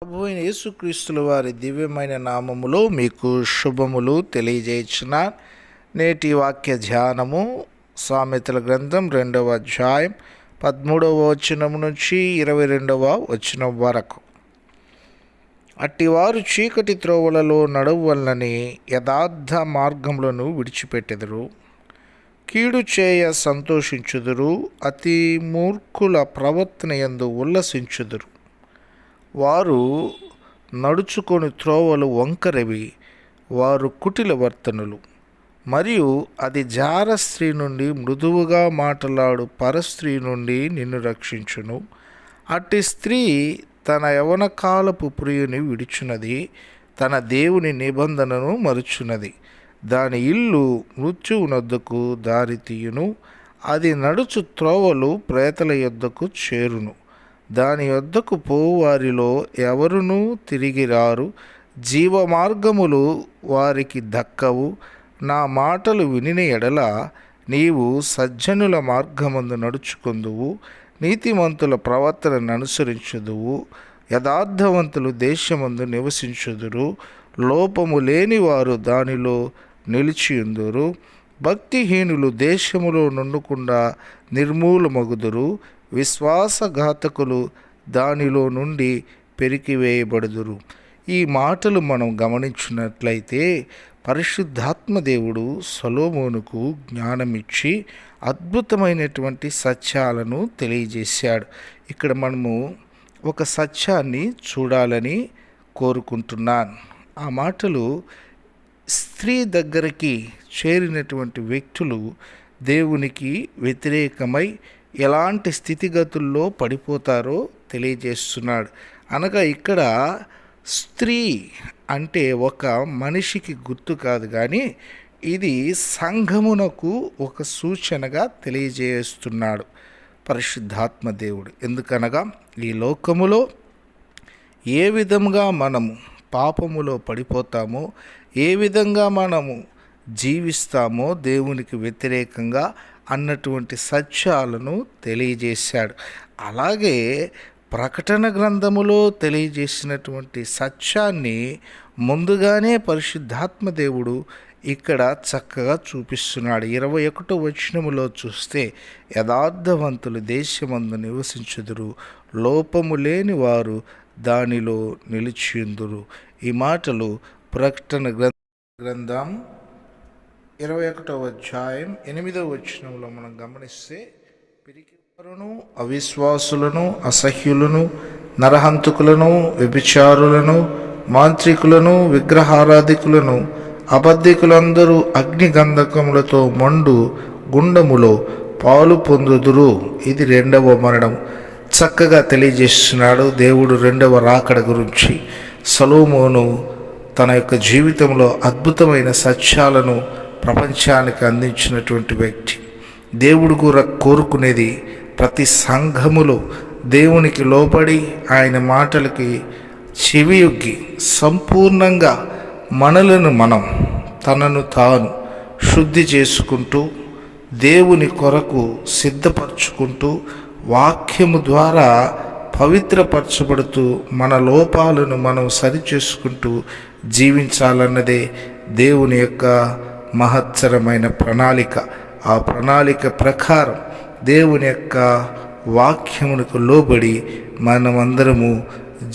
ప్రభు అయిన యేసుక్రీస్తుల వారి దివ్యమైన నామములో మీకు శుభములు తెలియజేసిన నేటి వాక్య ధ్యానము సామెతల గ్రంథం 2వ అధ్యాయం 13వ వచనం నుంచి 22వ వచనం వరకు. అట్టివారు చీకటి త్రోవలలో నడవవలనని యథార్థ మార్గములను విడిచిపెట్టెదరు, కీడు చేయ సంతోషించుదురు, అతి మూర్ఖుల ప్రవర్తన యందు ఉల్లసించుదురు. వారు నడుచుకొని త్రోవలు వంకరవి, వారు కుటిల వర్తనులు. మరియు అది జార స్త్రీ నుండి మృదువుగా మాట్లాడు పరస్త్రీ నుండి నిన్ను రక్షించును. అట్టి స్త్రీ తన యవన కాలపు ప్రియుని విడుచున్నది, తన దేవుని నిబంధనను మరుచున్నది. దాని ఇల్లు మృత్యువునొద్దకు దారి తీయును, అది నడుచు త్రోవలు ప్రేతల యొద్దకు చేరును. దాని యొద్దకు పోవారిలో ఎవరునూ తిరిగి రారు. జీవ మార్గములు వారికి దక్కవు. నా మాటలు వినిన ఎడల నీవు సజ్జనుల మార్గమందు నడుచుకొందువు, నీతిమంతుల ప్రవర్తనను అనుసరించుదువు. యథార్థవంతులు దేశమందు నివసించుదురు, లోపము లేని వారు దానిలో నిలిచియుందురు. భక్తిహీనులు దేశములో నుండకుండా నిర్మూలమగుదురు, విశ్వాసఘాతకులు దానిలో నుండి పెరికివేయబడుదురు. ఈ మాటలు మనం గమనించినట్లయితే పరిశుద్ధాత్మ దేవుడు సొలొమోనుకు జ్ఞానమిచ్చి అద్భుతమైనటువంటి సత్యాలను తెలియజేశాడు. ఇక్కడ మనము ఒక సత్యాన్ని చూడాలని కోరుకుంటున్నాను. ఆ మాటలు స్త్రీ దగ్గరికి చేరినటువంటి వ్యక్తులు దేవునికి వ్యతిరేకమై ఎలాంటి స్థితిగతుల్లో పడిపోతారో తెలియజేస్తున్నాడు. అనగా ఇక్కడ స్త్రీ అంటే ఒక మనిషికి గుర్తు కాదు, కానీ ఇది సంఘమునకు ఒక సూచనగా తెలియజేస్తున్నాడు పరిశుద్ధాత్మ దేవుడు. ఎందుకనగా ఈ లోకములో ఏ విధంగా మనము పాపములో పడిపోతామో, ఏ విధంగా మనము జీవిస్తామో దేవునికి వ్యతిరేకంగా అన్నటువంటి సత్యాలను తెలియజేశాడు. అలాగే ప్రకటన గ్రంథములో తెలియజేసినటువంటి సత్యాన్ని ముందుగానే పరిశుద్ధాత్మ దేవుడు ఇక్కడ చక్కగా చూపిస్తున్నాడు. 21వ వచనములో చూస్తే యథార్థవంతులు దేశమందు నివసించుదురు, లోపము లేని వారు దానిలో నిలిచియుందురు. ఈ మాటలు ప్రకటన గ్రంథం 21వ అధ్యాయం 8వ వచనంలో మనం గమనిస్తే, పిరికివారును అవిశ్వాసులను, అసహ్యులను, నరహంతకులను, వ్యభిచారులను, మాంత్రికులను, విగ్రహారాధికులను, అబద్ధికులందరూ అగ్నిగంధకములతో మండు గుండములో పాలు పొందుదురు. ఇది 2వ మరణం. చక్కగా తెలియజేస్తున్నాడు దేవుడు 2వ రాకడ గురించి. సొలొమోను తన యొక్క జీవితంలో అద్భుతమైన సత్యాలను ప్రపంచానికి అందించినటువంటి వ్యక్తి. దేవుడు కూడా కోరుకునేది ప్రతి సంఘములో దేవునికి లోబడి ఆయన మాటలకి చెవియొగ్గి సంపూర్ణంగా మనలను మనం తనను తాను శుద్ధి చేసుకుంటూ దేవుని కొరకు సిద్ధపరచుకుంటూ వాక్యము ద్వారా పవిత్రపరచబడుతూ మన లోపాలను మనం సరిచేసుకుంటూ జీవించాలన్నదే దేవుని యొక్క మహత్తరమైన ప్రణాళిక. ఆ ప్రణాళిక ప్రకారం దేవుని యొక్క వాక్యమునకు లోబడి మనమందరము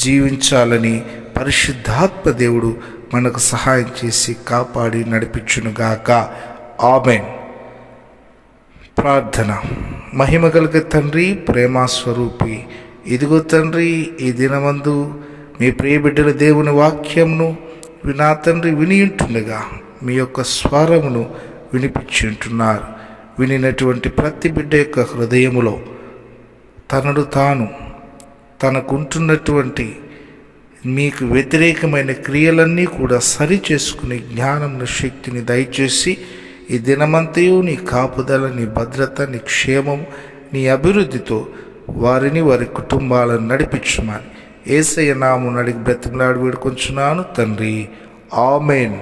జీవించాలని పరిశుద్ధాత్మ దేవుడు మనకు సహాయం చేసి కాపాడి నడిపించునుగాక. ఆమేన్. ప్రార్థన. మహిమ కలిగే తండ్రి, ప్రేమస్వరూపి, ఇదిగో తండ్రి, ఈ దినమందు మీ ప్రియబిడ్డల దేవుని వాక్యంను వినా తండ్రి వినియుంటుండగా మీ యొక్క స్వరమును వినిపించి ఉంటున్నారు. వినినటువంటి ప్రతి బిడ్డ యొక్క హృదయములో తనను తాను తనకుంటున్నటువంటి మీకు వ్యతిరేకమైన క్రియలన్నీ కూడా సరి చేసుకునే జ్ఞానమును, శక్తిని దయచేసి ఈ దినమంతయు నీ కాపుదల, నీ భద్రత, నీ క్షేమము, నీ అభివృద్ధితో వారిని, వారి కుటుంబాలను నడిపించమని యేసయ్య నామమున అడిగి బ్రతిమలాడి వేడుకొంచున్నాను తండ్రి. ఆమేన్.